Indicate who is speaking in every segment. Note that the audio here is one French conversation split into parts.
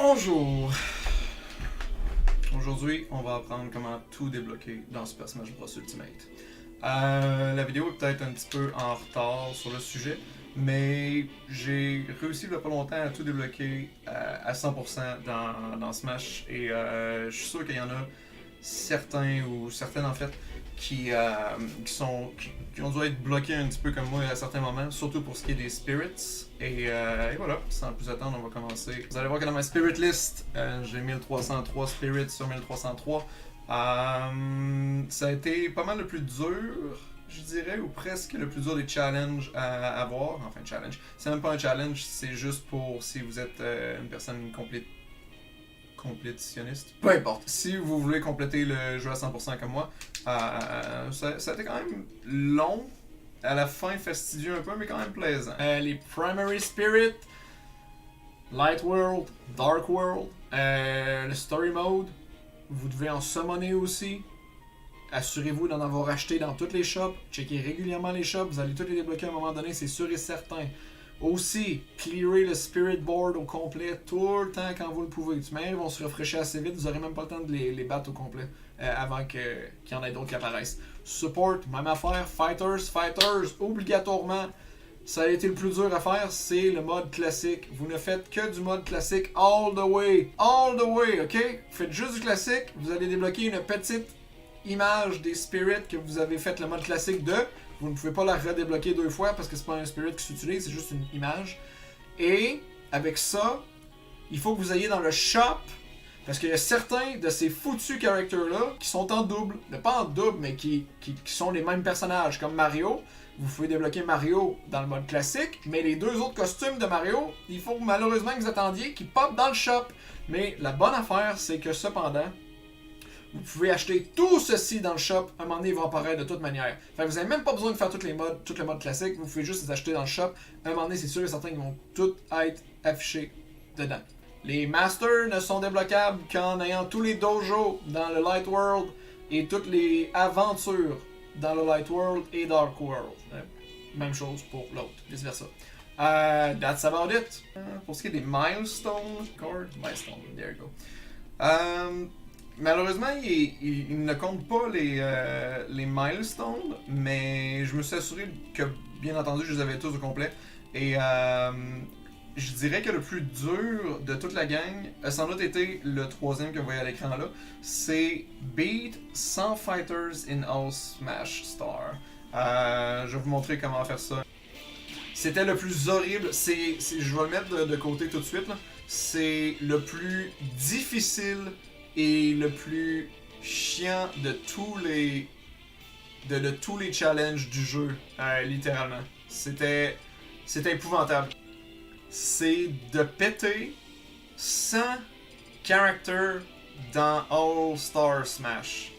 Speaker 1: Bonjour! Aujourd'hui, on va apprendre comment tout débloquer dans Super Smash Bros Ultimate. La vidéo est peut-être un petit peu en retard sur le sujet, mais j'ai réussi il y a pas longtemps à tout débloquer à 100% dans Smash et je suis sûr qu'il y en a certains ou certaines en fait qui ont dû être bloqués un petit peu comme moi à certains moments, surtout pour ce qui est des spirits. Et voilà, sans plus attendre, on va commencer. Vous allez voir que dans ma spirit list, j'ai 1303 spirits sur 1303. Ça a été pas mal le plus dur, je dirais, ou presque le plus dur des challenges à avoir. Enfin, challenge. C'est même pas un challenge, c'est juste pour si vous êtes une personne complétitionniste. Peu importe. Si vous voulez compléter le jeu à 100% comme moi, ça a été quand même long. À la fin, fastidieux un peu, mais quand même plaisant. Les Primary Spirit, Light World, Dark World, le Story Mode, vous devez en summoner aussi. Assurez-vous d'en avoir acheté dans toutes les shops. Checkez régulièrement les shops, vous allez tous les débloquer à un moment donné, c'est sûr et certain. Aussi, clearez le Spirit Board au complet tout le temps quand vous le pouvez. De toute manière, ils vont se rafraîchir assez vite, vous n'aurez même pas le temps de les battre au complet avant qu'il y en ait d'autres qui apparaissent. Support, même affaire. Fighters, obligatoirement. Ça a été le plus dur à faire, c'est le mode classique. Vous ne faites que du mode classique all the way. All the way, ok? Vous faites juste du classique, vous allez débloquer une petite image des spirits que vous avez fait le mode classique de. Vous ne pouvez pas la redébloquer deux fois parce que c'est pas un spirit qui s'utilise, c'est juste une image. Et avec ça, il faut que vous ayez dans le shop, parce qu'il y a certains de ces foutus characters-là qui sont en double. Pas en double, mais qui sont les mêmes personnages, comme Mario. Vous pouvez débloquer Mario dans le mode classique, mais les deux autres costumes de Mario, il faut malheureusement que vous attendiez qu'ils pop dans le shop. Mais la bonne affaire, c'est que cependant, vous pouvez acheter tout ceci dans le shop, à un moment donné, ils vont apparaître de toute manière. Fait que vous n'avez même pas besoin de faire tout le mode classique, vous pouvez juste les acheter dans le shop. À un moment donné, c'est sûr et certain qu'ils vont tous être affichés dedans. Les Masters ne sont débloquables qu'en ayant tous les dojos dans le Light World et toutes les aventures dans le Light World et Dark World. Même chose pour l'autre, vice versa. That's about it. Pour ce qui est des milestones, milestone, there you go. Malheureusement, il ne compte pas les milestones, mais je me suis assuré que, bien entendu, je les avais tous au complet. Et je dirais que le plus dur de toute la gang, sans doute été le troisième que vous voyez à l'écran là, c'est Beat 100 Fighters in All Smash Star. Je vais vous montrer comment faire ça. C'était le plus horrible, je vais le mettre de côté tout de suite, là. C'est le plus difficile et le plus chiant de tous les challenges du jeu, littéralement. C'était épouvantable. C'est de péter 100 characters dans All Star Smash.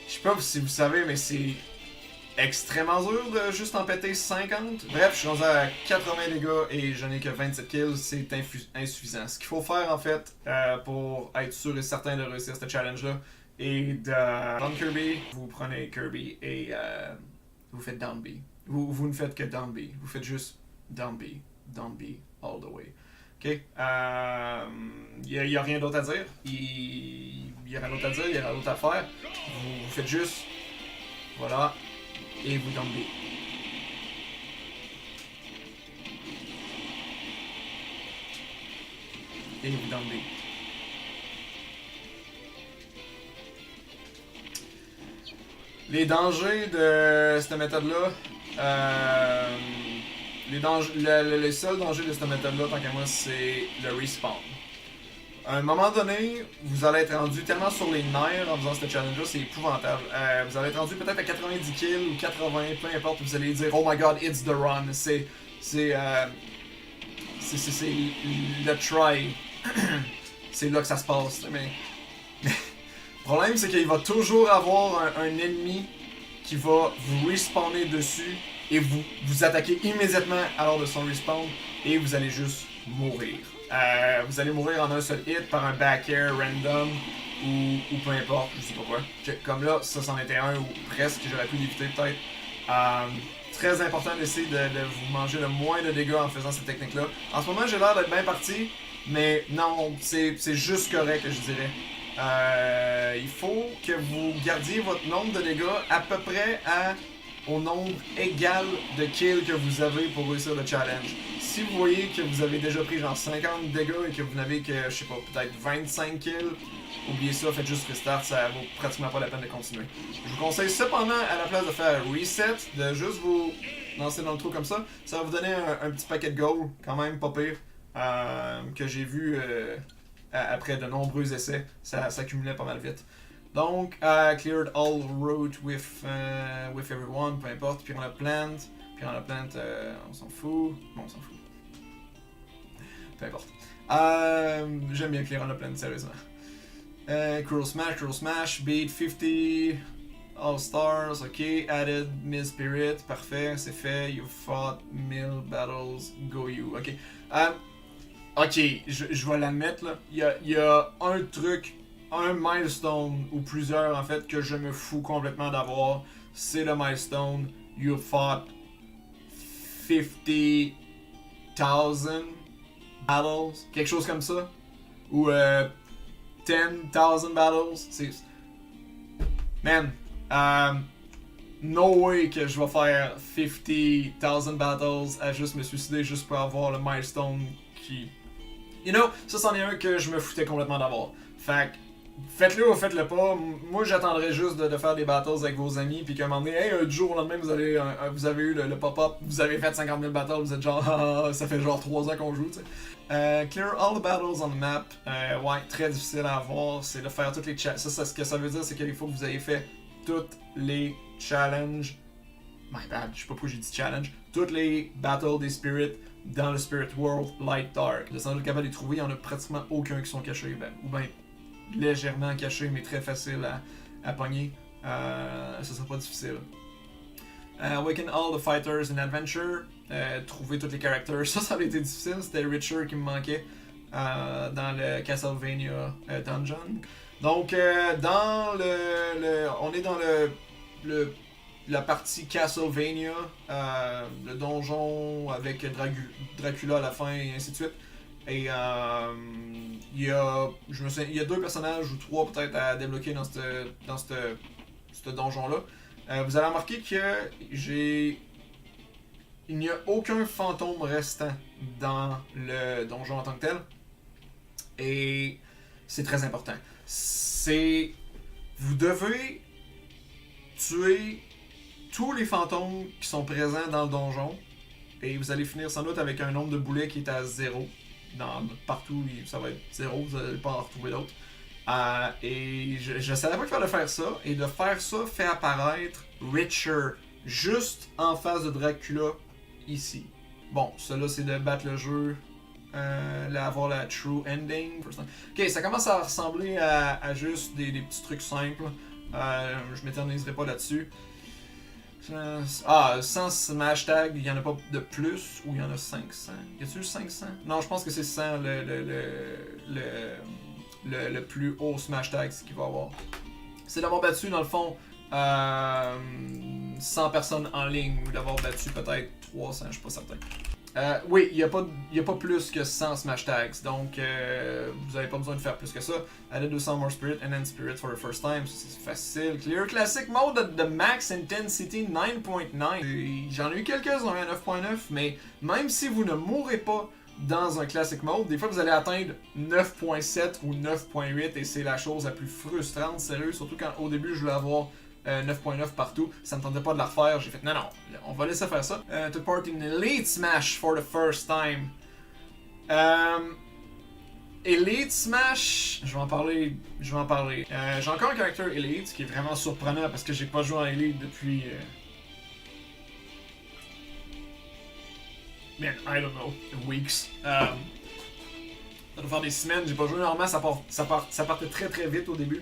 Speaker 1: Je sais pas si vous savez, mais c'est extrêmement dur de juste en péter 50. Bref, je suis rendu à 80 dégâts et je n'ai que 27 kills, c'est insuffisant. Ce qu'il faut faire en fait pour être sûr et certain de réussir ce challenge-là et de prendre Kirby, vous prenez Kirby et vous faites down B. Vous ne faites que down B, vous faites juste down B all the way. Ok? Il n'y a rien d'autre à dire. Il y a rien d'autre à dire, il y a rien d'autre à faire. Vous faites juste, voilà. Et vous tombez. Et vous tombez. Les dangers de cette méthode-là, le seul danger de cette méthode-là, tant qu'à moi, c'est le respawn. À un moment donné, vous allez être rendu tellement sur les nerfs en faisant ce challenge-là, c'est épouvantable. Vous allez être rendu peut-être à 90 kills ou 80, peu importe, vous allez dire oh my god, it's the run. C'est le try. C'est là que ça se passe. Mais le problème, c'est qu'il va toujours avoir un ennemi qui va vous respawner dessus et vous attaquer immédiatement à l'heure de son respawn et vous allez juste mourir. Vous allez mourir en un seul hit par un back air random ou peu importe, je sais pas quoi. Comme là, ça c'en était un ou presque, j'aurais pu l'éviter peut-être. Très important d'essayer de vous manger le moins de dégâts en faisant cette technique-là. En ce moment, j'ai l'air d'être bien parti. Mais non, c'est juste correct, je dirais. Il faut que vous gardiez votre nombre de dégâts à peu près au nombre égal de kills que vous avez pour réussir le challenge. Si vous voyez que vous avez déjà pris genre 50 dégâts et que vous n'avez que, je sais pas, peut-être 25 kills, oubliez ça, faites juste restart, ça vaut pratiquement pas la peine de continuer. Je vous conseille cependant, à la place de faire reset, de juste vous lancer dans le trou comme ça. Ça va vous donner un petit paquet de gold, quand même pas pire, que j'ai vu après de nombreux essais. Ça s'accumulait pas mal vite. Donc, cleared all route with everyone, peu importe. Puis on a plant. On s'en fout. Bon, on s'en fout. Peu importe. J'aime bien clear on a plant, sérieusement. Cruel Smash, beat 50 All Stars, ok. Added Mill Spirit, parfait, c'est fait. You fought Mill Battles, go you, ok. Ok, je vais l'admettre là. Il y a un truc, un milestone, ou plusieurs en fait, que je me fous complètement d'avoir. C'est le milestone You fought 50,000 battles, quelque chose comme ça. Ou 10,000 battles. C'est. Man, no way que je vais faire 50,000 battles à juste me suicider juste pour avoir le milestone qui. You know, ça c'en est un que je me foutais complètement d'avoir. Fait que, faites-le ou faites-le pas. Moi j'attendrais juste de faire des battles avec vos amis, puis qu'à un moment donné, hey, du jour au lendemain, vous avez eu le pop-up, vous avez fait 50 000 battles, vous êtes genre, ça fait genre 3 ans qu'on joue, tu sais. Clear all the battles on the map. Ouais, très difficile à avoir. C'est de faire toutes les challenges. Ça, ce que ça veut dire, c'est qu'il faut que vous ayez fait toutes les challenges. My bad, je sais pas pourquoi j'ai dit challenge. Toutes les battles des spirits dans le Spirit World Light Dark. Le sans doute capable de les trouver, il y en a pratiquement aucun qui sont cachés. Ou bien légèrement cachés, mais très facile à pogner. Ça sera pas difficile. Awaken all the fighters in adventure. Trouver tous les characters. Ça avait été difficile. C'était Richer qui me manquait dans le Castlevania Dungeon. Donc, on est dans la partie Castlevania, le donjon avec Dracula à la fin et ainsi de suite. Et il y a 2 personnages ou 3 peut-être à débloquer dans ce donjon-là. Vous allez remarquer que il n'y a aucun fantôme restant dans le donjon en tant que tel. Et c'est très important. Vous devez tuer tous les fantômes qui sont présents dans le donjon. Et vous allez finir sans doute avec un nombre de boulets qui est à 0. Partout, ça va être 0, vous n'allez pas en retrouver d'autres. Et je savais pas qu'il fallait faire ça. Et de faire ça fait apparaître Richer juste en face de Dracula ici. Bon, cela c'est de battre le jeu, avoir la true ending. Ok, ça commence à ressembler à juste des petits trucs simples. Je m'éterniserai pas là-dessus. 100 smash tag, il y en a pas de plus ou il y en a 500? Y a-t-il 500? Non, je pense que c'est 100 le plus haut smash tag qu'il va avoir. C'est d'avoir battu dans le fond 100 personnes en ligne ou d'avoir battu peut-être 300, je suis pas certain. Oui, il n'y a pas plus que 100 smash tags, donc vous n'avez pas besoin de faire plus que ça. Added 200 more spirit and then spirit for the first time, c'est facile. Clear classic mode de max intensity 9.9. J'en ai eu quelques-uns à 9.9, mais même si vous ne mourrez pas dans un classic mode, des fois vous allez atteindre 9.7 ou 9.8 et c'est la chose la plus frustrante, sérieux, surtout quand au début je voulais avoir 9.9 partout, ça me tentait pas de la refaire, j'ai fait non, on va laisser faire ça. Took part in Elite Smash for the first time. Elite Smash, je vais en parler. J'ai encore un caractère Elite, ce qui est vraiment surprenant parce que j'ai pas joué en Elite depuis. Man, I don't know, weeks. Ça doit faire des semaines, j'ai pas joué. Normalement, ça partait très très vite au début.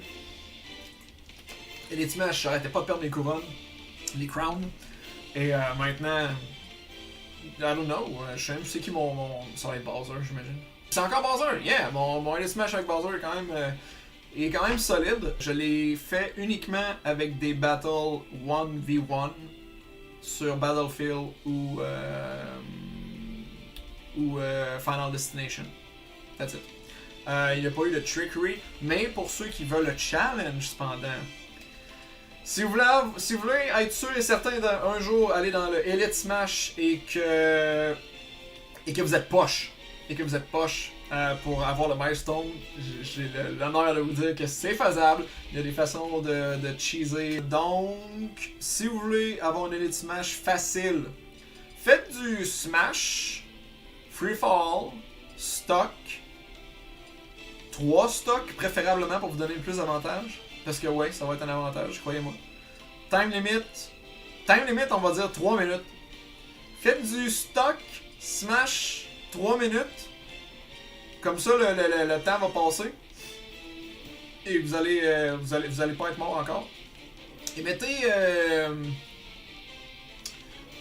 Speaker 1: Elite Smash, j'arrêtais pas de perdre mes couronnes, les crowns. Et maintenant, I don't know, je sais même c'est qui ça va être Bowser, j'imagine. C'est encore Bowser, yeah! Mon Elite Smash avec Bowser est quand même solide. Je l'ai fait uniquement avec des battles 1v1 sur Battlefield ou Final Destination. That's it. Il n'y a pas eu de trickery, mais pour ceux qui veulent le challenge cependant, si vous voulez être sûr et certain d'un jour aller dans le Elite Smash et que vous êtes poche, pour avoir le milestone, j'ai l'honneur de vous dire que c'est faisable. Il y a des façons de cheeser. Donc, si vous voulez avoir un Elite Smash facile, faites du Smash, Free Fall, Stock, 3 stocks préférablement pour vous donner le plus d'avantages. Parce que ouais, ça va être un avantage, croyez-moi. Time limit, on va dire 3 minutes. Faites du stock, Smash, 3 minutes. Comme ça, le temps va passer. Et vous allez pas être mort encore. Et mettez...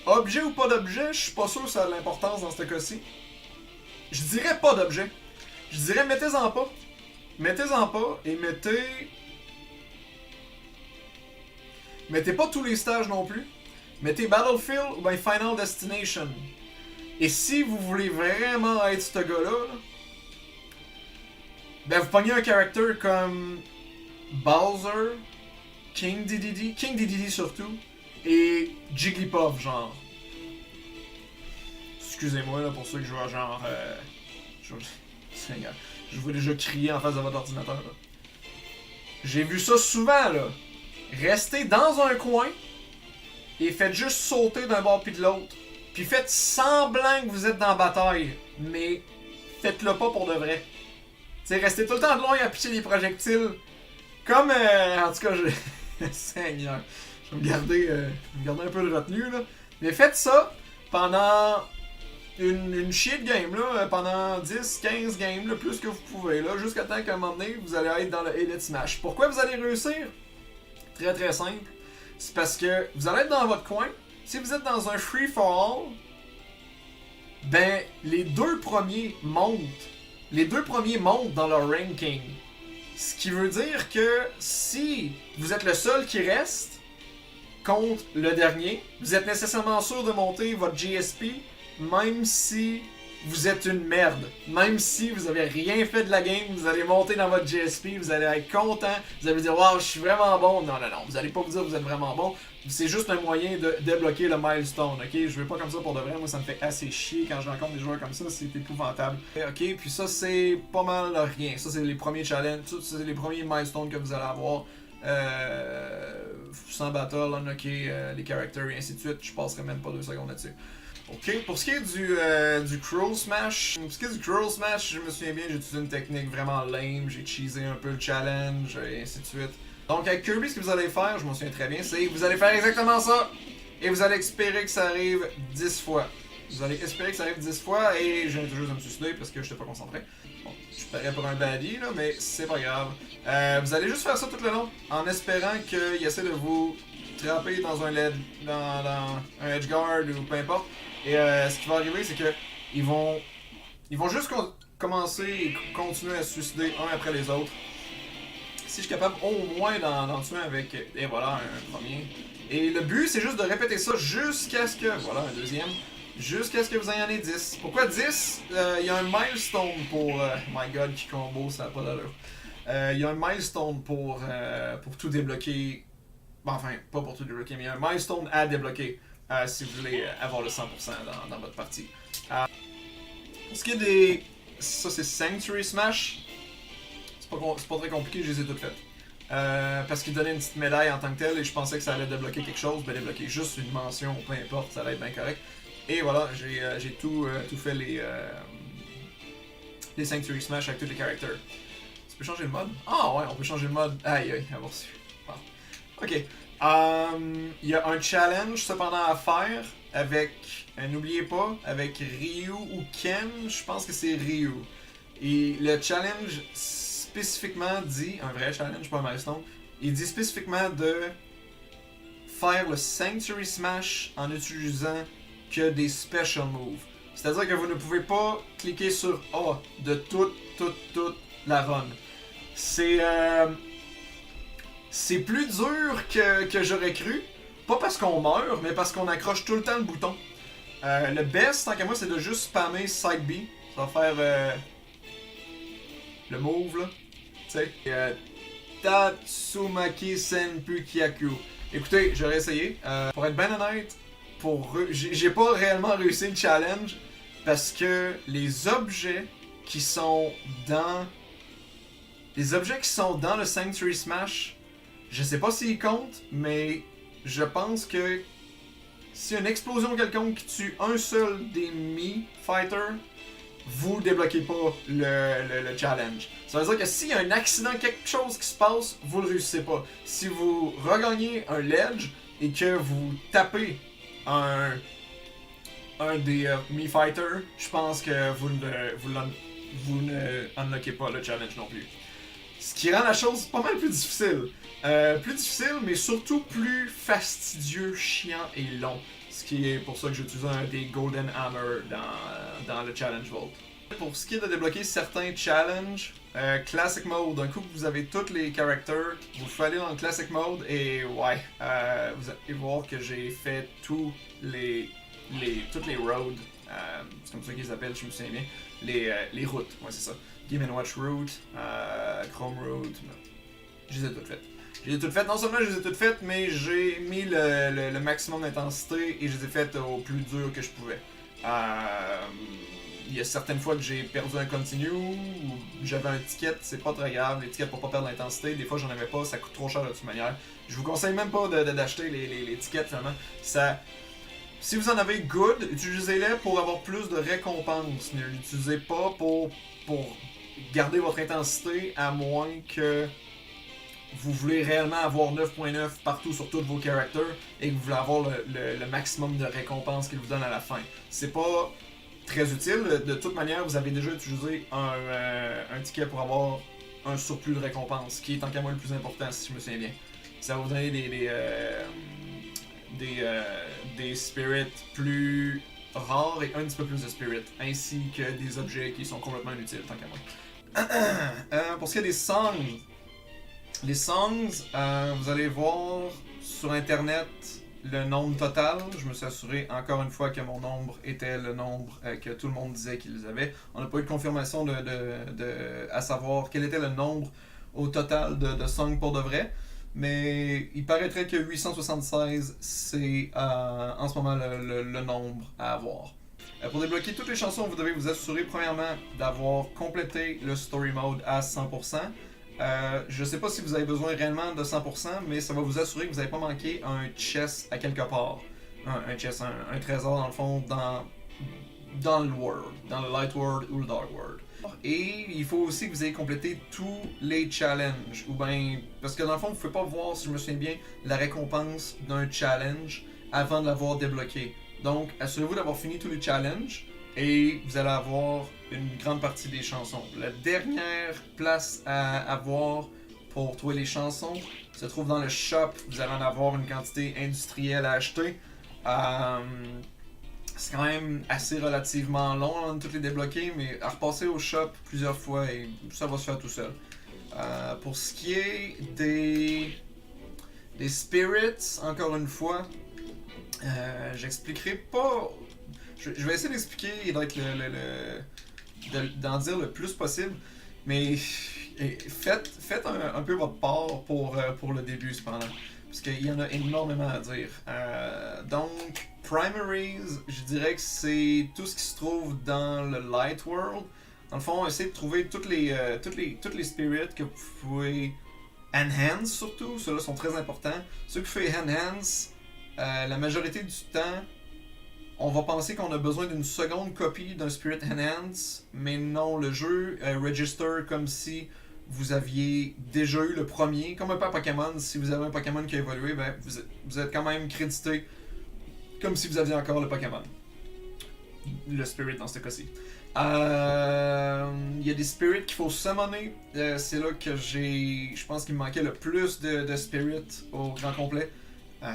Speaker 1: objet ou pas d'objet, je suis pas sûr que ça a de l'importance dans ce cas-ci. Je dirais pas d'objet. Je dirais mettez-en pas. Mettez-en pas et mettez pas tous les stages non plus. Mettez Battlefield ou bien Final Destination. Et si vous voulez vraiment être ce gars-là, ben vous pognez un character comme Bowser, King Dedede surtout, et Jigglypuff genre. Excusez-moi là pour ceux que je vois genre... Je vous déjà crier en face de votre ordinateur là. J'ai vu ça souvent là. Restez dans un coin et faites juste sauter d'un bord puis de l'autre. Puis faites semblant que vous êtes dans la bataille, mais faites-le pas pour de vrai. T'sais, restez tout le temps de loin à pitcher des projectiles. Comme, en tout cas, Seigneur, je vais me garder un peu de retenue là. Mais faites ça pendant une shit game là, pendant 10, 15 games, le plus que vous pouvez là, jusqu'à temps qu'à un moment donné, vous allez être dans le Elite Smash. Pourquoi vous allez réussir? Très très simple. C'est parce que vous allez être dans votre coin. Si vous êtes dans un free for all, ben les deux premiers montent dans leur ranking. Ce qui veut dire que si vous êtes le seul qui reste contre le dernier, vous êtes nécessairement sûr de monter votre GSP, même si vous êtes une merde. Même si vous avez rien fait de la game, vous allez monter dans votre GSP, vous allez être content, vous allez dire waouh, je suis vraiment bon. Non, vous allez pas vous dire que vous êtes vraiment bon. C'est juste un moyen de débloquer le milestone, ok? Je veux pas comme ça pour de vrai, moi ça me fait assez chier quand je rencontre des joueurs comme ça, c'est épouvantable. Ok, puis ça c'est pas mal rien. Ça c'est les premiers challenges, c'est les premiers milestones que vous allez avoir. Sans battle, unlocker les characters et ainsi de suite. Je passerai même pas 2 secondes là-dessus. Ok, pour ce qui est du Cruel Smash, je me souviens bien, j'ai utilisé une technique vraiment lame, j'ai cheesé un peu le challenge et ainsi de suite. Donc avec Kirby, ce que vous allez faire, je m'en souviens très bien, c'est vous allez faire exactement ça et vous allez espérer que ça arrive 10 fois. Vous allez espérer que ça arrive 10 fois et je viens toujours de me suicider parce que je n'étais pas concentré. Bon, je parais pour un baddie là, mais c'est pas grave. Vous allez juste faire ça tout le long en espérant qu'il essaie de vous trapper dans un edge guard ou peu importe. Et ce qui va arriver, c'est que ils vont juste commencer et continuer à se suicider un après les autres. Si je suis capable au moins d'en tuer avec, et voilà, un premier. Et le but, c'est juste de répéter ça jusqu'à ce que, voilà, un deuxième, jusqu'à ce que vous en ayez 10. Pourquoi 10? Il y a un milestone pour, my god, qui combo, ça n'a pas d'allure. Il y a un milestone pour tout débloquer. Bon, enfin, pas pour tout débloquer, mais il y a un milestone à débloquer. Si vous voulez avoir le 100% dans votre partie. Pour ce qui est des... Ça, c'est Sanctuary Smash. C'est pas très compliqué, je les ai toutes faites. Parce qu'il donnait une petite médaille en tant que telle et je pensais que ça allait débloquer quelque chose. Ben, débloquer juste une mention, peu importe, ça allait être bien correct. Et voilà, j'ai tout fait les Sanctuary Smash avec tous les characters. Tu peux changer le mode? Ah ouais, on peut changer le mode. Aïe aïe, avoir su. Wow. Ok. Il y a un challenge cependant à faire avec, n'oubliez pas, avec Ryu ou Ken, je pense que c'est Ryu. Et le challenge spécifiquement dit, un vrai challenge, pas un milestone, il dit spécifiquement de faire le Sanctuary Smash en utilisant que des special moves. C'est-à-dire que vous ne pouvez pas cliquer sur A de toute la run. C'est plus dur que j'aurais cru. Pas parce qu'on meurt, mais parce qu'on accroche tout le temps le bouton. Le best, tant qu'à moi, c'est de juste spammer Side B. Ça va faire le mauve là. Tu sais. Tatsumaki Senpu Kyaku. Écoutez, j'aurais essayé. Pour être bien honnête, j'ai pas réellement réussi le challenge parce que les objets qui sont dans le Sanctuary Smash, je sais pas s'ils comptent, mais je pense que si une explosion quelconque qui tue un seul des Mii Fighters, vous débloquez pas le challenge. Ça veut dire que s'il y a un accident, quelque chose qui se passe, vous le réussissez pas. Si vous regagnez un ledge et que vous tapez un des Mii Fighters, je pense que vous ne unlockez pas le challenge non plus. Ce qui rend la chose pas mal plus difficile. Plus difficile, mais surtout plus fastidieux, chiant et long. Ce qui est pour ça que j'utilise un des Golden Hammer dans le Challenge Vault. Pour ce qui est de débloquer certains challenges, Classic Mode, d'un coup que vous avez tous les characters, vous pouvez aller dans le Classic Mode et ouais, vous allez voir que j'ai fait toutes les roads, c'est comme ça qu'ils appellent, je me souviens bien, les routes, ouais c'est ça. Game & Watch Route, Chrome Route, je les ai toutes faites. Non seulement je les ai toutes faites, mais j'ai mis le maximum d'intensité et je les ai faites au plus dur que je pouvais. Il y a certaines fois que j'ai perdu un continue ou j'avais un ticket, c'est pas très grave, les tickets pour pas perdre l'intensité, des fois j'en avais pas, ça coûte trop cher de toute manière. Je vous conseille même pas d'acheter les tickets finalement. Si vous en avez good, utilisez-les pour avoir plus de récompenses. Ne l'utilisez pas pour garder votre intensité à moins que vous voulez réellement avoir 9.9 partout sur tous vos characters et que vous voulez avoir le maximum de récompenses qu'il vous donne à la fin. C'est pas très utile. De toute manière, vous avez déjà utilisé un ticket pour avoir un surplus de récompenses, qui est tant qu'à moi le plus important si je me souviens bien. Ça va vous donner des spirits plus rares et un petit peu plus de spirits, ainsi que des objets qui sont complètement inutiles tant qu'à moi. Pour ce qui est des songs, les songs, vous allez voir sur internet le nombre total. Je me suis assuré encore une fois que mon nombre était le nombre que tout le monde disait qu'ils avaient. On n'a pas eu de confirmation à savoir quel était le nombre au total de songs pour de vrai. Mais il paraîtrait que 876 c'est en ce moment le nombre à avoir. Pour débloquer toutes les chansons, vous devez vous assurer premièrement d'avoir complété le story mode à 100%. Je sais pas si vous avez besoin réellement de 100%, mais ça va vous assurer que vous n'avez pas manqué un chest à quelque part. Un chest, un trésor dans le fond dans le world, dans le light world ou le dark world. Et il faut aussi que vous ayez complété tous les challenges, ou bien, parce que dans le fond vous ne pouvez pas voir, si je me souviens bien, la récompense d'un challenge avant de l'avoir débloqué. Donc assurez-vous d'avoir fini tous les challenges et vous allez avoir une grande partie des chansons. La dernière place à avoir pour trouver les chansons se trouve dans le shop. Vous allez en avoir une quantité industrielle à acheter. C'est quand même assez relativement long avant de toutes les débloquer, mais à repasser au shop plusieurs fois et ça va se faire tout seul. Pour ce qui est des spirits, encore une fois, j'expliquerai pas. Je vais essayer d'expliquer et d'en dire le plus possible, mais faites un peu votre part pour le début cependant, parce qu'il y en a énormément à dire. Donc, Primaries, je dirais que c'est tout ce qui se trouve dans le Light World. Dans le fond, essayez de trouver toutes les spirits que vous pouvez enhance surtout, ceux-là sont très importants. Ceux que vous pouvez enhance, la majorité du temps, on va penser qu'on a besoin d'une seconde copie d'un Spirit Enhance, mais non, le jeu register comme si vous aviez déjà eu le premier, comme un peu à Pokémon. Si vous avez un Pokémon qui a évolué, ben, vous êtes quand même crédité comme si vous aviez encore le Pokémon. Le Spirit dans ce cas-ci. Il y a des Spirits qu'il faut summoner. C'est là que je pense qu'il me manquait le plus de Spirits au grand complet.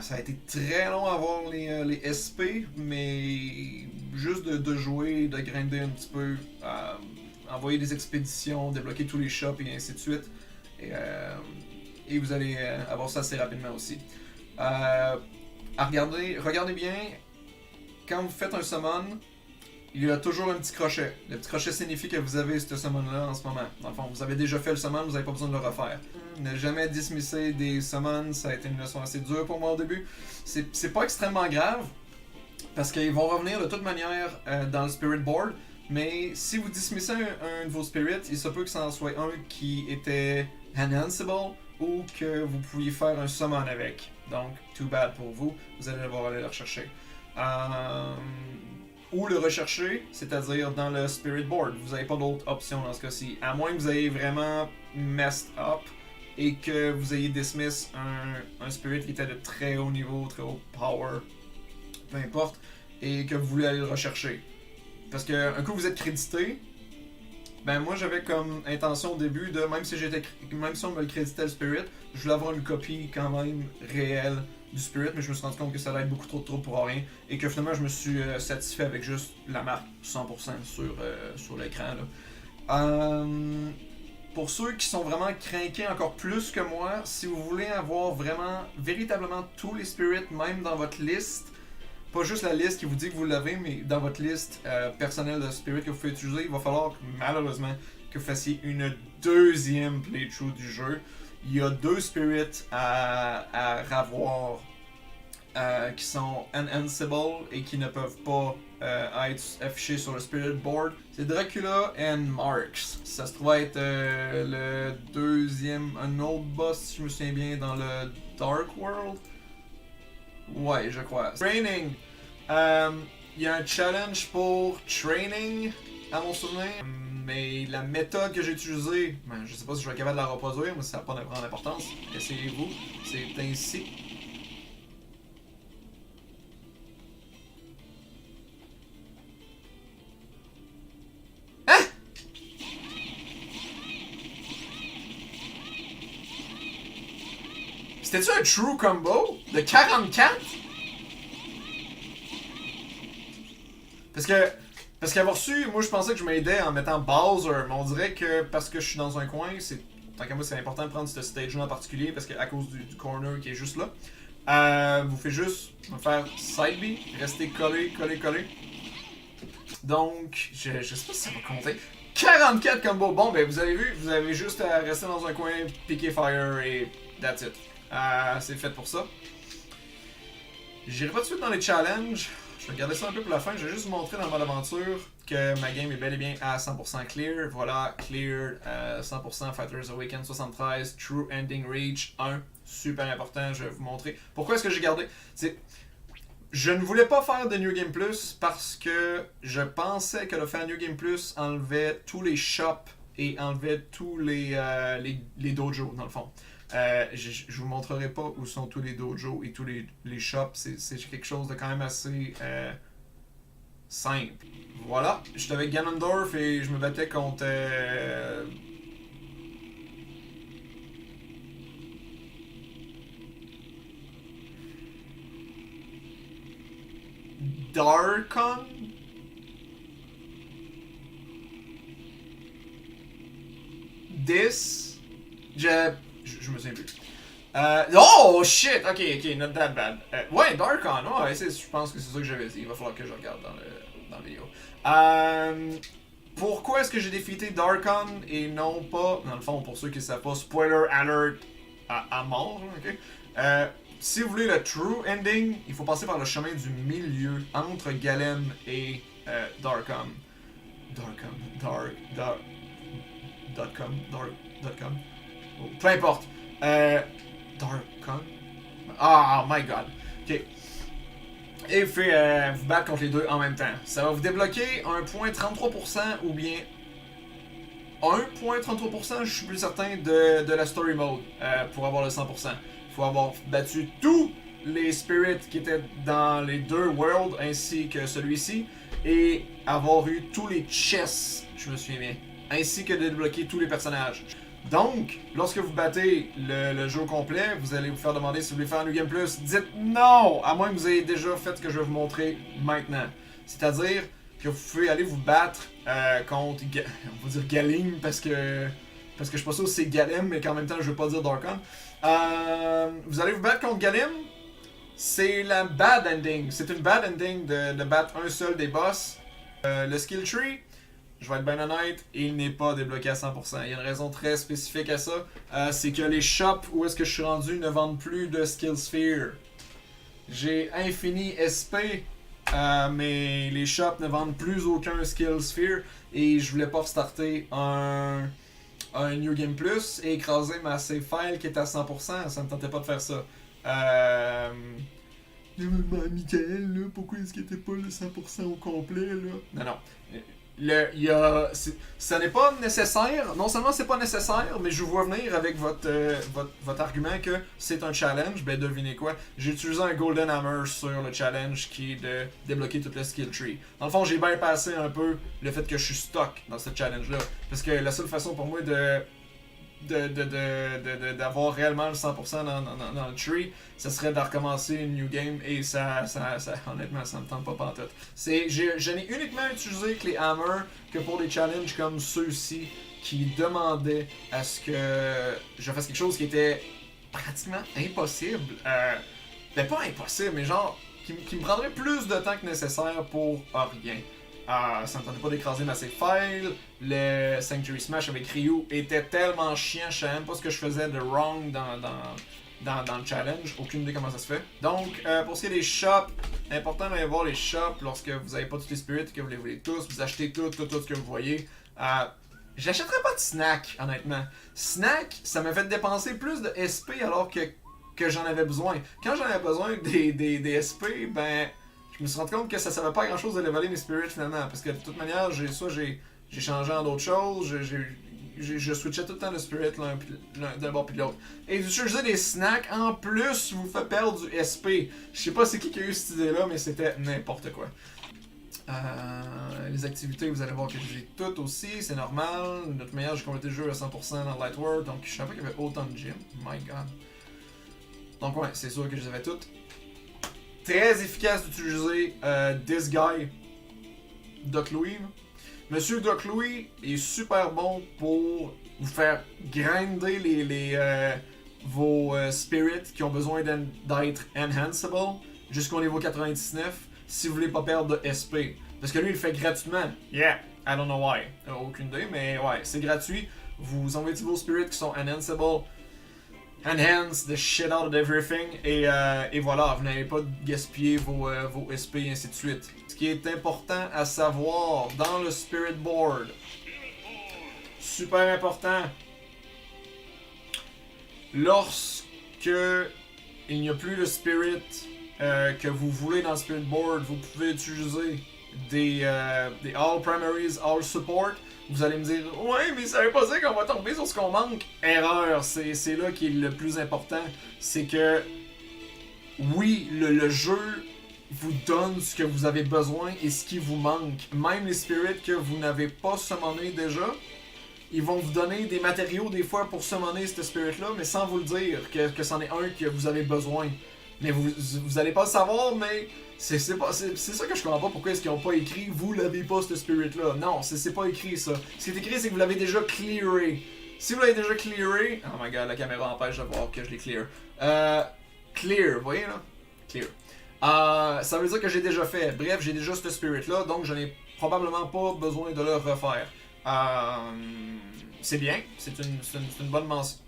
Speaker 1: Ça a été très long à avoir les SP, mais juste de jouer, de grinder un petit peu, envoyer des expéditions, débloquer tous les shops et ainsi de suite. Et vous allez avoir ça assez rapidement aussi. Regardez bien, quand vous faites un summon, il y a toujours un petit crochet. Le petit crochet signifie que vous avez ce summon-là en ce moment. Dans le fond, vous avez déjà fait le summon, vous n'avez pas besoin de le refaire. Ne jamais dismisser des summons, ça a été une leçon assez dure pour moi au début. C'est pas extrêmement grave, parce qu'ils vont revenir de toute manière dans le Spirit Board, mais si vous dismissez un de vos Spirits, il se peut que ça en soit un qui était enhanceable ou que vous pouviez faire un summon avec. Donc, too bad pour vous, vous allez devoir aller le rechercher. Ou le rechercher, c'est-à-dire dans le Spirit Board. Vous n'avez pas d'autre option dans ce cas-ci. À moins que vous ayez vraiment messed up et que vous ayez dismiss un Spirit qui était de très haut niveau, très haut power, peu importe, et que vous voulez aller le rechercher. Parce que un coup vous êtes crédité, ben moi j'avais comme intention au début de, même si on me le créditait le Spirit, je voulais avoir une copie quand même réelle du Spirit, mais je me suis rendu compte que ça allait être beaucoup trop de troubles pour rien, et que finalement je me suis satisfait avec juste la marque 100% sur l'écran. Pour ceux qui sont vraiment craqués encore plus que moi, si vous voulez avoir vraiment, véritablement tous les Spirits, même dans votre liste, pas juste la liste qui vous dit que vous l'avez, mais dans votre liste personnelle de Spirit que vous pouvez utiliser, il va falloir malheureusement que vous fassiez une deuxième playthrough du jeu. Il y a 2 Spirits à revoir qui sont enhanceable et qui ne peuvent pas être affichés sur le Spirit Board. C'est Dracula and Marks. Ça se trouve être le deuxième, un autre boss, si je me souviens bien, dans le Dark World. Ouais, je crois. Training. Il y a un challenge pour training, à mon souvenir. Mais la méthode que j'ai utilisée, ben, je sais pas si je vais être capable de la reproduire, mais ça n'a pas de grande importance. Essayez-vous. C'est ainsi. Hein? C'était-tu un true combo de 44? Parce qu'avoir su, moi je pensais que je m'aidais en mettant Bowser, mais on dirait que parce que je suis dans un coin, tant qu'à moi c'est important de prendre ce stage-là en particulier, parce qu'à cause du corner qui est juste là, vous faites juste faire side B, rester collé. Donc, je sais pas si ça va compter. 44 combos, bon ben vous avez vu, vous avez juste à rester dans un coin, piquer fire et that's it. C'est fait pour ça. J'irai pas tout de suite dans les challenges. Je vais garder ça un peu pour la fin. Je vais juste vous montrer dans le mode aventure que ma game est bel et bien à 100% clear. Voilà, clear, 100% Fighters Awaken 73, True Ending Reach 1. Super important, je vais vous montrer. Pourquoi est-ce que j'ai gardé? Je ne voulais pas faire de New Game Plus parce que je pensais que le faire New Game Plus enlevait tous les shops et enlevait tous les dojos dans le fond. Je vous montrerai pas où sont tous les dojos et tous les shops. C'est quelque chose de quand même assez simple. Voilà, j'étais avec Ganondorf et je me battais contre Darkon. Je me souviens plus. Oh shit! Ok, not that bad. Ouais, Darkon, ouais, je pense que c'est ça que j'avais dit. Il va falloir que je regarde dans la vidéo. Pourquoi est-ce que j'ai défeaté Darkon et non pas, dans le fond, pour ceux qui ne savent pas, spoiler alert à mort, ok? Si vous voulez le true ending, il faut passer par le chemin du milieu entre Galem et Darkon. Darkon. Oh, peu importe. Darkon. Ah, my god. Ok. Et vous faites vous battre contre les deux en même temps. Ça va vous débloquer 1.33% ou bien 1.33%, je suis plus certain, de la story mode pour avoir le 100%. Il faut avoir battu tous les spirits qui étaient dans les deux worlds ainsi que celui-ci et avoir eu tous les chests, je me souviens bien, ainsi que de débloquer tous les personnages. Donc, lorsque vous battez le jeu complet, vous allez vous faire demander si vous voulez faire un New Game Plus. Dites non, à moins que vous ayez déjà fait ce que je vais vous montrer maintenant. C'est-à-dire que vous pouvez aller vous battre contre, on va dire Galim, parce que je suis pas sûr si c'est Galim, mais qu'en même temps je veux pas dire Darkon. Vous allez vous battre contre Galim. C'est la bad ending. C'est une bad ending de battre un seul des boss. Le skill tree, je vais être bien honnête, il n'est pas débloqué à 100%. Il y a une raison très spécifique à ça. C'est que les shops où est-ce que je suis rendu ne vendent plus de skill sphere. J'ai infini SP, mais les shops ne vendent plus aucun skill sphere et je voulais pas restarter un New Game Plus et écraser ma save file qui est à 100%. Ça me tentait pas de faire ça. Michael, là, pourquoi est-ce qu'il était pas le 100% au complet, là? Non, non. Ça n'est pas nécessaire. Non seulement c'est pas nécessaire, mais je vous vois venir avec votre argument que c'est un challenge. Ben devinez quoi, j'ai utilisé un Golden Hammer sur le challenge qui est de débloquer tout le skill tree. Dans le fond, j'ai bien passé un peu le fait que je suis stuck dans ce challenge-là. Parce que la seule façon pour moi d'avoir réellement le 100% dans le tree, ça serait de recommencer une new game et ça honnêtement ça me tente pas pantoute. Je n'ai uniquement utilisé que les hammers que pour des challenges comme ceux-ci qui demandaient à ce que je fasse quelque chose qui était pratiquement impossible. Ben pas impossible, mais genre qui me prendrait plus de temps que nécessaire pour rien. Ça me tentait pas d'écraser ma save file. Le Sanctuary Smash avec Ryu était tellement chiant, je savais même pas ce que je faisais de wrong dans le challenge. Aucune idée comment ça se fait. Donc, pour ce qui est des shops, important d'aller voir les shops lorsque vous avez pas tous les spirits, que vous les voulez tous, vous achetez tout ce que vous voyez. J'achèterais pas de snack, honnêtement. Snack, ça m'a fait dépenser plus de SP alors que j'en avais besoin. Quand j'en avais besoin des SP, ben... je me suis rendu compte que ça servait pas à grand chose de leveler mes spirits finalement. Parce que de toute manière, j'ai changé en d'autres choses, je switchais tout le temps le spirit d'un bord puis de l'autre. Et d'utiliser des snacks en plus vous fait perdre du SP. Je sais pas c'est qui a eu cette idée là, mais c'était n'importe quoi. Les activités, vous allez voir que j'ai toutes aussi, c'est normal. De toute manière, j'ai complété le jeu à 100% dans Light World, donc je savais pas qu'il y avait autant de gym. My god. Donc ouais, c'est sûr que je les avais toutes. Très efficace d'utiliser This Guy, Doc Louis. Monsieur Doc Louis est super bon pour vous faire grinder vos spirits qui ont besoin d'être enhanceable jusqu'au niveau 99 si vous voulez pas perdre de SP. Parce que lui, il le fait gratuitement. Yeah, I don't know why. Aucune idée, mais ouais, c'est gratuit. Vous envoyez vos spirits qui sont enhanceable. Enhance the shit out of everything et voilà, vous n'allez pas gaspiller vos SP et ainsi de suite. Ce qui est important à savoir dans le Spirit Board, super important, lorsque il n'y a plus le Spirit que vous voulez dans le Spirit Board, vous pouvez utiliser des All Primaries, All Support. Vous allez me dire, ouais, mais ça veut pas dire qu'on va tomber sur ce qu'on manque. Erreur, c'est là qui est le plus important. C'est que, oui, le jeu vous donne ce que vous avez besoin et ce qui vous manque. Même les spirits que vous n'avez pas summoné déjà, ils vont vous donner des matériaux des fois pour summoner ce spirit-là, mais sans vous le dire que c'en est un que vous avez besoin. Mais vous allez pas le savoir, mais c'est ça que je comprends pas. Pourquoi est-ce qu'ils ont pas écrit vous l'avez pas ce spirit là. Non, c'est pas écrit ça. Ce qui est écrit c'est que vous l'avez déjà clearé. Si vous l'avez déjà clearé, oh my god, la caméra empêche de voir que je l'ai clear. Clear, vous voyez là? Clear. Ça veut dire que j'ai déjà fait. Bref, j'ai déjà ce spirit là, donc je n'ai probablement pas besoin de le refaire. C'est bien, c'est une bonne mention.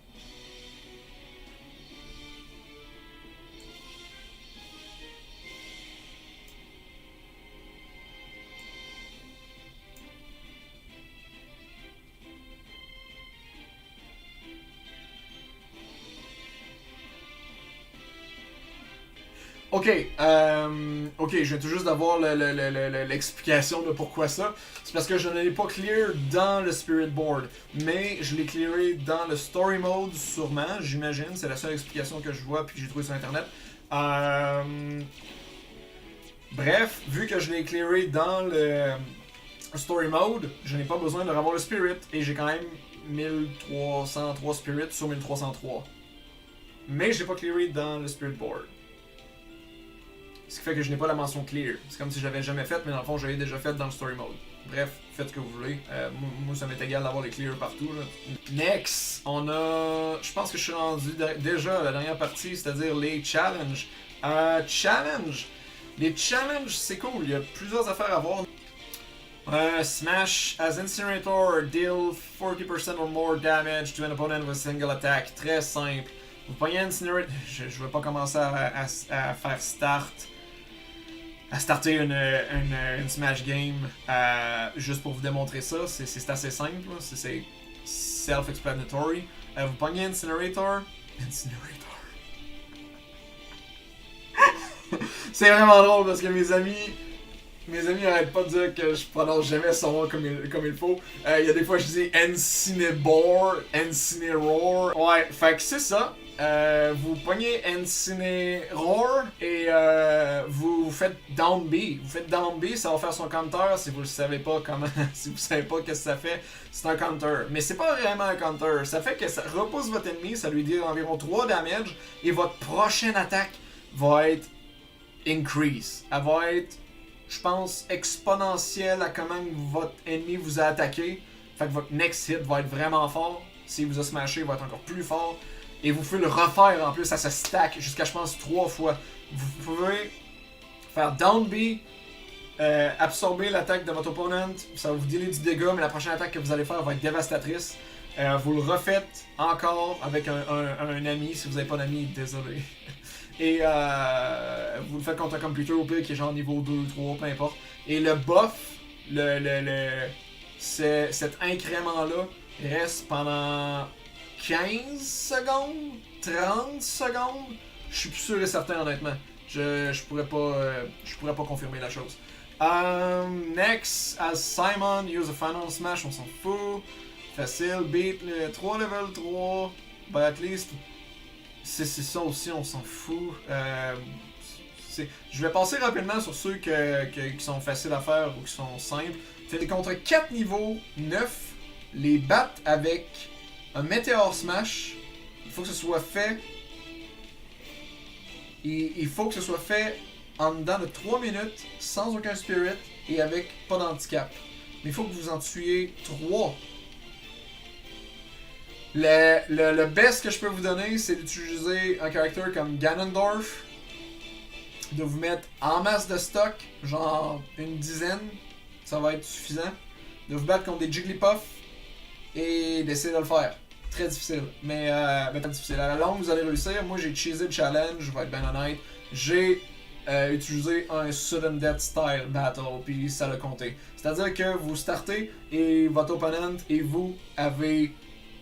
Speaker 1: Ok, je viens tout juste d'avoir l'explication de pourquoi ça. C'est parce que je ne l'ai pas clear dans le Spirit Board, mais je l'ai clearé dans le Story Mode sûrement, j'imagine. C'est la seule explication que je vois puis que j'ai trouvé sur internet. Bref, vu que je l'ai clearé dans le Story Mode, je n'ai pas besoin de revoir le Spirit et j'ai quand même 1303 Spirits sur 1303. Mais je l'ai pas clearé dans le Spirit Board. Ce qui fait que je n'ai pas la mention clear. C'est comme si je l'avais jamais faite, mais dans le fond, je l'avais déjà faite dans le story mode. Bref, faites ce que vous voulez. Moi, ça m'est égal d'avoir les clear partout. Là. Next, on a... Je pense que je suis rendu déjà à la dernière partie, c'est-à-dire les challenges. Les challenges, c'est cool. Il y a plusieurs affaires à voir. Smash as Incinerator, deal 40% or more damage to an opponent with a single attack. Très simple. Vous pognez Incinerator. Je vais pas commencer à faire starter une Smash game juste pour vous démontrer ça. C'est assez simple. C'est self-explanatory. Vous pognez Incinerator. C'est vraiment drôle parce que mes amis arrêtent pas de dire que je prononce jamais son nom comme il faut. Il y a des fois je dis Encinebor, Encineraor. Ouais, fait que c'est ça. Vous pognez Incineroar et vous faites down B. Vous faites down B, ça va faire son counter si vous ne savez pas comment. Si vous savez pas qu'est-ce que ça fait, c'est un counter. Mais c'est pas vraiment un counter. Ça fait que ça repousse votre ennemi, ça lui dit environ 3 damage et votre prochaine attaque va être increase. Elle va être, je pense, exponentielle à comment votre ennemi vous a attaqué. Fait que votre next hit va être vraiment fort. S'il vous a smashé, il va être encore plus fort. Et vous pouvez le refaire en plus, ça se stack jusqu'à je pense 3 fois. Vous pouvez faire down B, absorber l'attaque de votre opponent, ça va vous dealer du dégât, mais la prochaine attaque que vous allez faire va être dévastatrice. Vous le refaites encore avec un ami, si vous n'avez pas d'ami, désolé. Et vous le faites contre un computer au pire qui est genre niveau 2, 3, peu importe. Et le buff, cet incrément-là reste pendant 15 secondes, 30 secondes. Je suis plus sûr et certain honnêtement. Je pourrais pas confirmer la chose. Next, as Simon, use a final smash, on s'en fout. Facile, beat le 3 level 3. But at least, c'est ça aussi, on s'en fout. Je vais passer rapidement sur ceux qui sont faciles à faire ou qui sont simples. Faites contre 4 niveaux 9, les battre avec un Meteor Smash. Il faut que ce soit fait. Il faut que ce soit fait en dedans de 3 minutes, sans aucun spirit et avec pas d'handicap. Mais il faut que vous en tuiez 3. Le best que je peux vous donner, c'est d'utiliser un caractère comme Ganondorf, de vous mettre en masse de stock, genre une dizaine, ça va être suffisant, de vous battre contre des Jigglypuff et d'essayer de le faire. Très difficile, mais très difficile. À la longue, vous allez réussir. Moi, j'ai cheesé le challenge, je vais être bien honnête. J'ai utilisé un Sudden Death Style Battle, puis ça l'a compté. C'est-à-dire que vous startez et votre opponent et vous avez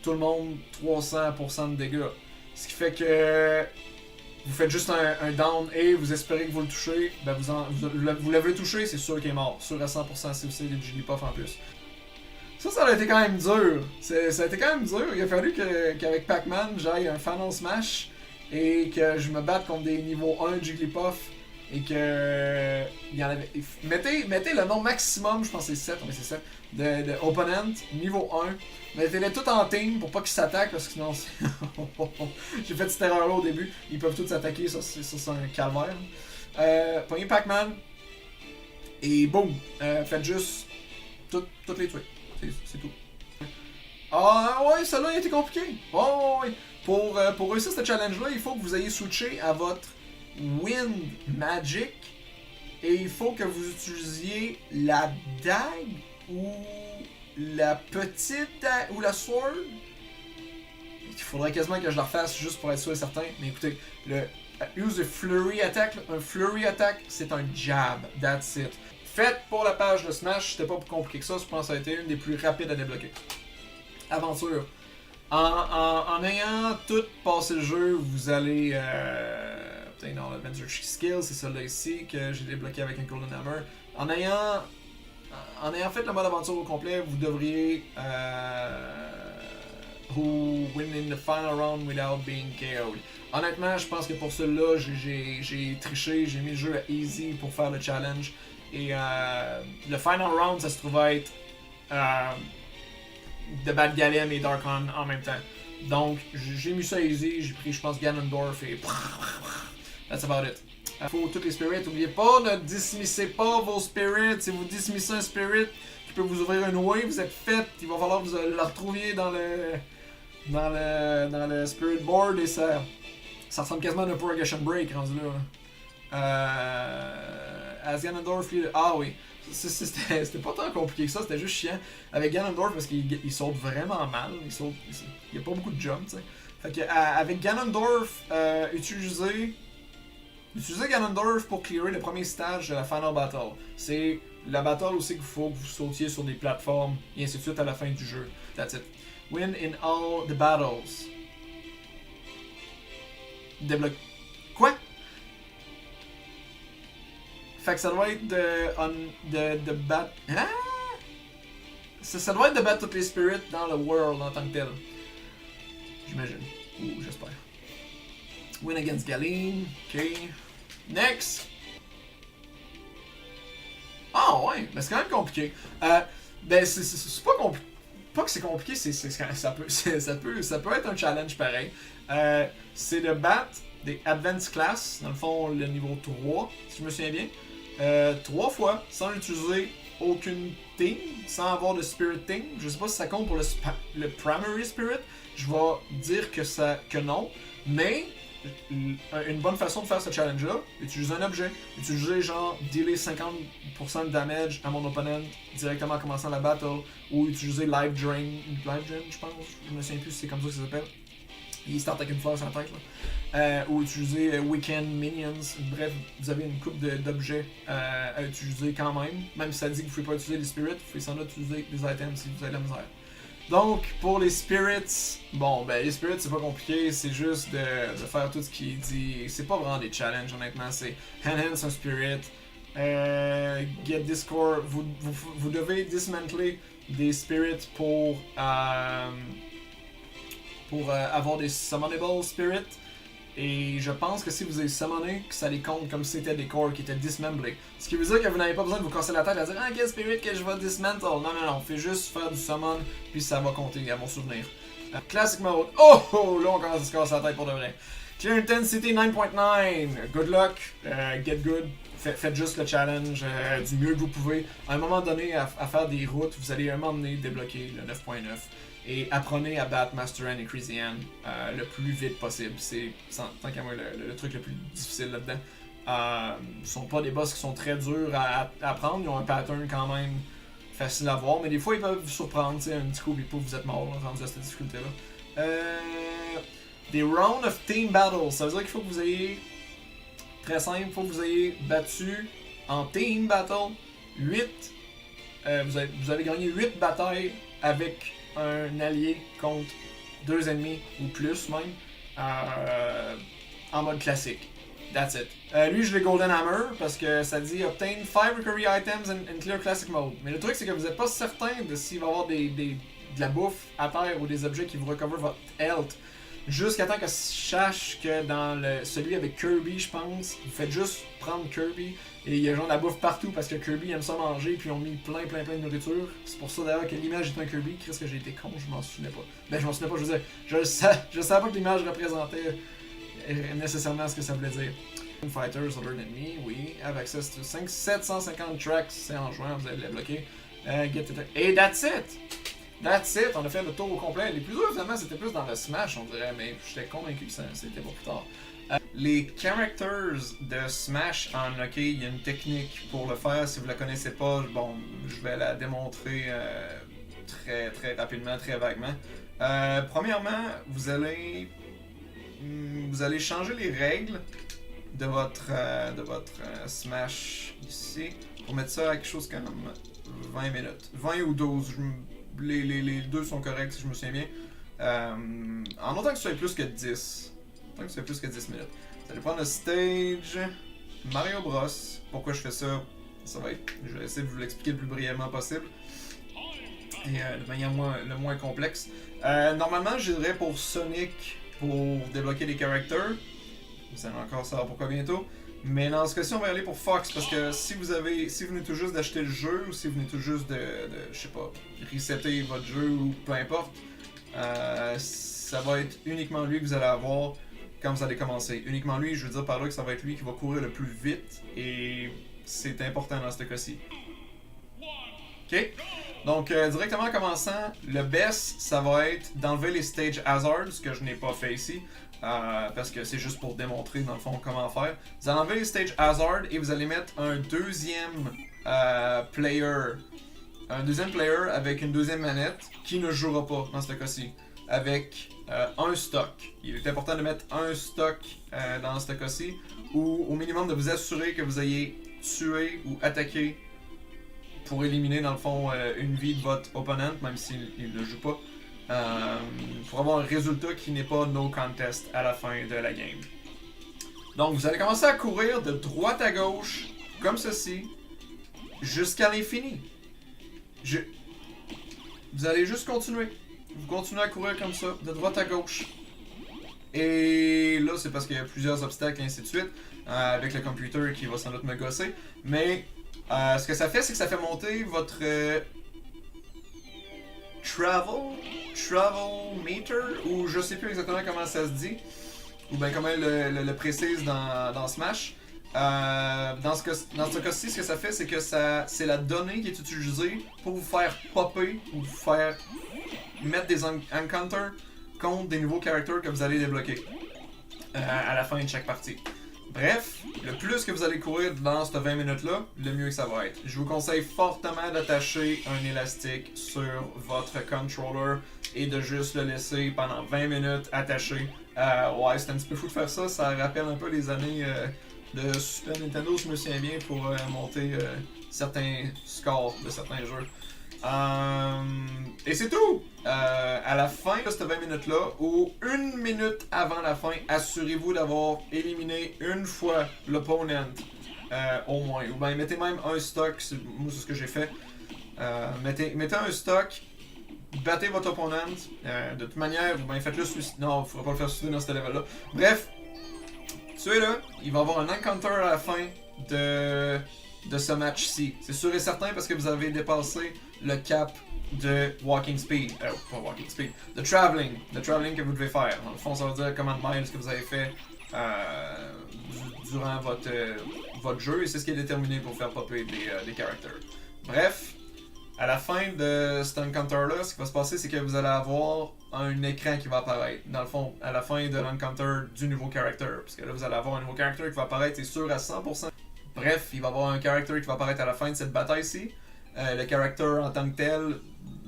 Speaker 1: tout le monde 300% de dégâts. Ce qui fait que vous faites juste un down et vous espérez que vous le touchez. Ben vous l'avez touché, c'est sûr qu'il est mort. Sûr à 100% si vous savez des Jigglypuff en plus. Ça a été quand même dur. Ça a été quand même dur. Il a fallu qu'avec Pac-Man, j'aille un Final Smash et que je me batte contre des niveaux 1 Jigglypuff et que il y en avait. Mettez le nombre maximum, je pense que c'est 7, mais c'est 7, de opponent, niveau 1. Mettez-les tous en team pour pas qu'ils s'attaquent parce que sinon j'ai fait cette erreur là au début. Ils peuvent tous s'attaquer, ça c'est un calvaire. Prenez Pac-Man et boum, faites juste toutes les tuer. C'est tout. Ah ouais, celle-là a été compliqué. Oh, ouais. Pour réussir ce challenge-là, il faut que vous ayez switché à votre Wind Magic et il faut que vous utilisiez la dague ou la petite dague ou la sword. Il faudrait quasiment que je la refasse juste pour être sûr et certain. Mais écoutez, use a Flurry Attack. Un Flurry Attack, c'est un jab. That's it. Faites pour la page de Smash, c'était pas plus compliqué que ça, je pense que ça a été une des plus rapides à débloquer. Aventure. En ayant tout passé le jeu, vous allez... peut-être dans l'Adventure Skill, c'est celle-là ici que j'ai débloqué avec un Golden Hammer. En ayant fait le mode aventure au complet, vous devriez... who win in the final round without being KO'd. Honnêtement, je pense que pour celui-là, j'ai triché, j'ai mis le jeu à easy pour faire le challenge. Et le final round, ça se trouve être de Bad Galem et Darkon en même temps. Donc, j'ai mis ça easy, j'ai pris, je pense, Ganondorf et... That's about it. Faut tous les spirits, n'oubliez pas, ne dismissez pas vos spirits. Si vous dismissez un spirit qui peut vous ouvrir une way, vous êtes fait. Il va falloir que vous le retrouviez dans le spirit board et ça ressemble quasiment à un Purgation Break rendu là. As Ganondorf, ah oui, C'était pas tant compliqué que ça, c'était juste chiant. Avec Ganondorf, parce qu'il saute vraiment mal, il y a pas beaucoup de jump, tu sais. Fait que, avec Ganondorf, utilisez Ganondorf pour clearer le premier stage de la Final Battle. C'est la battle aussi qu'il faut que vous sautiez sur des plateformes, et ainsi de suite à la fin du jeu. That's it. Win in all the battles. Débloque. Quoi? Fait que ça doit être de battre. Ah! Ça doit être de battre toutes les spirits dans le world en tant que tel. J'imagine. Ou j'espère. Win against Galeen. Ok. Next! Ah ouais, mais c'est quand même compliqué. Ben c'est pas compliqué. Pas que c'est compliqué, ça peut être un challenge pareil. C'est de battre des Advanced Class, dans le fond le niveau 3, si je me souviens bien. 3 fois, sans utiliser aucune team, sans avoir de Spirit Team. Je sais pas si ça compte pour le Primary Spirit. Je vais dire que non. Mais une bonne façon de faire ce challenge-là, utiliser un objet. Utiliser genre dealer 50% de damage à mon opponent directement en commençant la battle. Ou utiliser Life Drain, je pense. Je me souviens plus si c'est comme ça que ça s'appelle. Il start avec une fleur sur la tête. Là. Ou utiliser Weekend Minions. Bref, vous avez une coupe d'objets à utiliser quand même. Même si ça dit que vous ne pouvez pas utiliser les spirits, vous pouvez sans doute utiliser des items si vous avez de la misère. Donc, pour les spirits, bon, ben les spirits c'est pas compliqué, c'est juste de faire tout ce qui est dit. C'est pas vraiment des challenges, honnêtement. C'est Enhance un spirit, Get this core. Vous devez dismantler des spirits pour avoir des summonable spirits. Et je pense que si vous avez summoné, que ça les compte comme si c'était des cores qui étaient dismembrés. Ce qui veut dire que vous n'avez pas besoin de vous casser la tête à dire « Ah, quel spirit que je vais dismantle ?» Non, faites juste faire du summon, puis ça va compter à mon souvenir. Classic mode. Oh, là on commence à se casser la tête pour de vrai. Clear Intensity 9.9. Good luck, get good. Faites juste le challenge du mieux que vous pouvez. À un moment donné, à faire des routes, vous allez à un moment donné débloquer le 9.9. Et apprenez à battre Master Hand et Crazy Hand le plus vite possible. C'est, tant qu'à moi, le truc le plus difficile là-dedans. Ce sont pas des boss qui sont très durs à apprendre. Ils ont un pattern quand même facile à voir. Mais des fois, ils peuvent vous surprendre. Un petit coup, puis vous êtes mort rendu à cette difficulté-là. Des rounds of team battles. Ça veut dire qu'il faut que vous ayez... Très simple, il faut que vous ayez battu en team battle 8. Vous avez gagné 8 batailles avec un allié contre 2 ennemis ou plus même en mode classique. That's it. Lui je l'ai Golden Hammer parce que ça dit Obtain 5 recovery items in clear classic mode. Mais le truc c'est que vous n'êtes pas certain de s'il va y avoir de la bouffe à terre ou des objets qui vous recover votre health. Jusqu'à temps que je sache que dans celui avec Kirby, je pense, vous faites juste prendre Kirby et il y a genre de la bouffe partout parce que Kirby aime ça manger puis ils ont mis plein de nourriture. C'est pour ça d'ailleurs que l'image est un Kirby. Qu'est-ce que j'ai été con, je m'en souvenais pas. Ben je m'en souvenais pas, je veux dire, je savais pas que l'image représentait nécessairement ce que ça voulait dire. Fighters Other Than Me, oui, avec access to 750 tracks, c'est en juin, vous allez les bloquer. Et that's it! That's it, on a fait le tour au complet. Les plus durs, finalement, c'était plus dans le Smash, on dirait, mais j'étais convaincu que c'était pour plus tard. Les characters de Smash en hockey, il y a une technique pour le faire. Si vous la connaissez pas, bon, je vais la démontrer très rapidement, très vaguement. Premièrement, vous allez changer les règles de votre Smash ici pour mettre ça à quelque chose comme 20 minutes. 20 ou 12, les deux sont corrects si je me souviens bien. En autant que ce soit plus que 10. En autant que ce soit plus que 10 minutes. Vous allez prendre le stage Mario Bros. Pourquoi je fais ça? Ça va être. Je vais essayer de vous l'expliquer le plus brièvement possible. Et de manière le moins complexe. Normalement, je dirais pour Sonic, pour débloquer les characters. Vous allez encore savoir pourquoi bientôt. Mais dans ce cas-ci, on va y aller pour Fox, parce que si vous venez tout juste d'acheter le jeu, ou si vous venez tout juste de je sais pas, resetter votre jeu, ou peu importe, ça va être uniquement lui que vous allez avoir quand vous allez commencer. Uniquement lui, je veux dire par là que ça va être lui qui va courir le plus vite, et c'est important dans ce cas-ci. Ok? Donc, directement en commençant, le best, ça va être d'enlever les stage hazards, ce que je n'ai pas fait ici, parce que c'est juste pour démontrer, dans le fond, comment faire. Vous allez enlever les stage hazards et vous allez mettre un deuxième player. Un deuxième player avec une deuxième manette qui ne jouera pas dans ce cas-ci. Avec un stock. Il est important de mettre un stock dans ce cas-ci, ou au minimum de vous assurer que vous ayez tué ou attaqué pour éliminer dans le fond une vie de votre opponent, même s'il ne joue pas, pour avoir un résultat qui n'est pas no contest à la fin de la game. Donc vous allez commencer à courir de droite à gauche, comme ceci, jusqu'à l'infini. Vous allez juste continuer. Vous continuez à courir comme ça, de droite à gauche. Et là, c'est parce qu'il y a plusieurs obstacles et ainsi de suite, avec le computer qui va sans doute me gosser. Mais ce que ça fait, c'est que ça fait monter votre travel meter, ou je sais plus exactement comment ça se dit, ou bien comment le précise dans Smash. Dans ce cas-ci, ce que ça fait, c'est que c'est la donnée qui est utilisée pour vous faire popper, ou vous faire mettre des encounters contre des nouveaux characters que vous allez débloquer à la fin de chaque partie. Bref, le plus que vous allez courir dans cette 20 minutes-là, le mieux que ça va être. Je vous conseille fortement d'attacher un élastique sur votre controller et de juste le laisser pendant 20 minutes attaché. Ouais, c'est un petit peu fou de faire ça, ça rappelle un peu les années de Super Nintendo, je me souviens bien, pour monter certains scores de certains jeux. Et c'est tout! À la fin de cette 20 minutes-là, ou une minute avant la fin, assurez-vous d'avoir éliminé une fois l'opponent, au moins. Ou bien mettez même un stock, moi c'est ce que j'ai fait. Mettez un stock, battez votre opponent, de toute manière, ou bien faites-le suicider. Non, il ne faudra pas le faire suicider dans ce level-là. Bref, tuez-le, il va y avoir un encounter à la fin de ce match-ci. C'est sûr et certain parce que vous avez dépassé le cap de walking speed. Pas walking speed. De traveling. Le traveling que vous devez faire. Dans le fond, ça veut dire combien de miles que vous avez fait durant votre jeu. Et c'est ce qui est déterminé pour faire popper des characters. Bref, à la fin de cet encounter-là, ce qui va se passer, c'est que vous allez avoir un écran qui va apparaître. Dans le fond, à la fin de l'encounter du nouveau character. Parce que là, vous allez avoir un nouveau character qui va apparaître, c'est sûr à 100%. Bref, il va y avoir un character qui va apparaître à la fin de cette bataille-ci. Le character en tant que tel,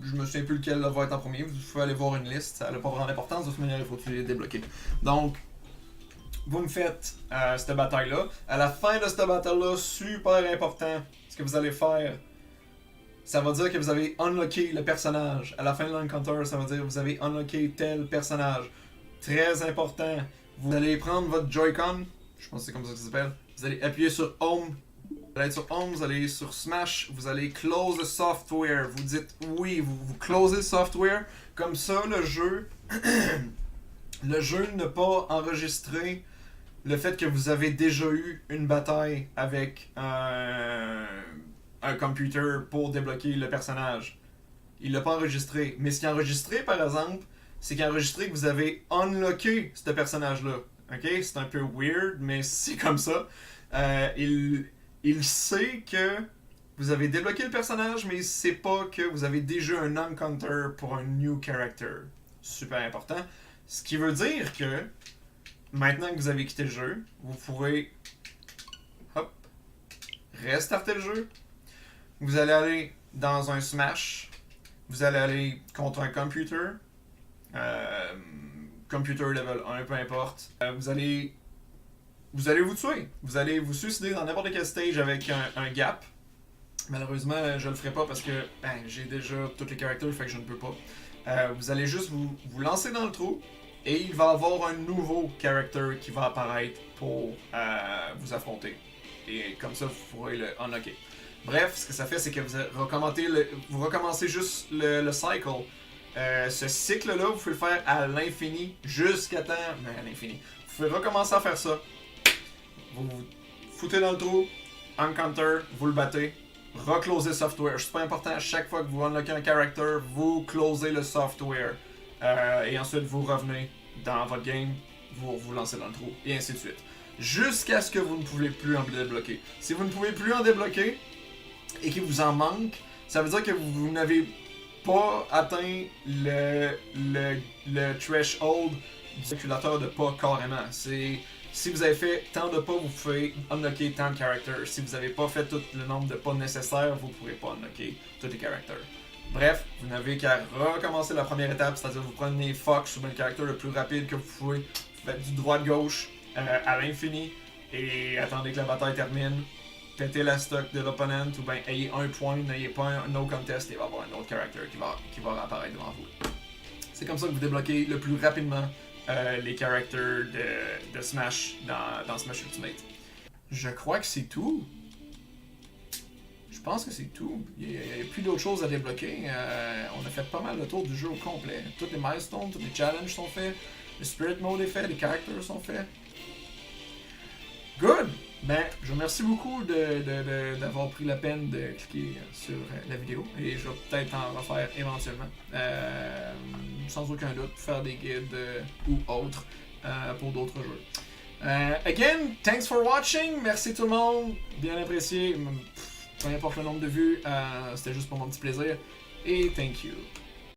Speaker 1: je me souviens plus lequel va être en premier. Vous pouvez aller voir une liste, ça n'a pas vraiment d'importance. De toute manière, il faut les débloquer. Donc, vous me faites cette bataille-là. À la fin de cette bataille-là, super important, ce que vous allez faire, ça va dire que vous avez unlocké le personnage. À la fin de l'encounter, ça va dire que vous avez unlocké tel personnage. Très important. Vous allez prendre votre Joy-Con, je pense que c'est comme ça que ça s'appelle. Vous allez appuyer sur Home. Vous allez être sur Home, vous allez sur Smash, vous allez close the software. Vous dites oui, vous closez le software. Comme ça, le jeu ne pas enregistrer le fait que vous avez déjà eu une bataille avec un computer pour débloquer le personnage. Il l'a pas enregistré. Mais ce qui est enregistré, par exemple, c'est qu'il a enregistré que vous avez unlocké ce personnage-là. Ok, c'est un peu weird, mais c'est comme ça. Il sait que vous avez débloqué le personnage, mais il sait pas que vous avez déjà un encounter pour un new character. Super important. Ce qui veut dire que, maintenant que vous avez quitté le jeu, vous pourrez restarter le jeu. Vous allez aller dans un Smash. Vous allez aller contre un computer. Computer level 1, peu importe. Vous allez vous tuer. Vous allez vous suicider dans n'importe quel stage avec un gap. Malheureusement, je le ferai pas parce que j'ai déjà tous les characters, fait que je ne peux pas. Vous allez juste vous lancer dans le trou et il va y avoir un nouveau character qui va apparaître pour vous affronter. Et comme ça, vous pourrez le unlocker. Bref, ce que ça fait, c'est que vous recommencez juste le cycle. Ce cycle-là, vous pouvez le faire à l'infini, jusqu'à temps... à l'infini. Vous pouvez recommencer à faire ça. Vous vous foutez dans le trou, encounter, vous le battez, reclosez le software. C'est pas important, à chaque fois que vous unlockez un character, vous closez le software. Et ensuite, vous revenez dans votre game, vous lancez dans le trou, et ainsi de suite. Jusqu'à ce que vous ne pouvez plus en débloquer. Si vous ne pouvez plus en débloquer, et qu'il vous en manque, ça veut dire que vous n'avez pas atteint le threshold du calculateur de pas carrément. C'est si vous avez fait tant de pas, vous pouvez unlocker tant de characters. Si vous n'avez pas fait tout le nombre de pas nécessaires, vous ne pourrez pas unlocker tous les characters. Bref, vous n'avez qu'à recommencer la première étape, c'est-à-dire vous prenez Fox ou le caractère le plus rapide que vous pouvez, vous faites du droite-gauche à l'infini et attendez que la bataille termine. Pétez la stock de l'opponent ou bien ayez un point, n'ayez pas un no contest et il va y avoir un autre character qui va apparaître devant vous. C'est comme ça que vous débloquez le plus rapidement les characters de Smash dans Smash Ultimate. Je crois que c'est tout. Je pense que c'est tout. Il n'y a plus d'autres choses à débloquer. On a fait pas mal le tour du jeu au complet. Tous les milestones, tous les challenges sont faits. Le Spirit Mode est fait, les characters sont faits. Good! Ben, je vous remercie beaucoup d'avoir pris la peine de cliquer sur la vidéo et je vais peut-être en refaire éventuellement. Sans aucun doute, faire des guides ou autres pour d'autres jeux. Again, thanks for watching. Merci tout le monde. Bien apprécié. Peu importe le nombre de vues, c'était juste pour mon petit plaisir. Et thank you.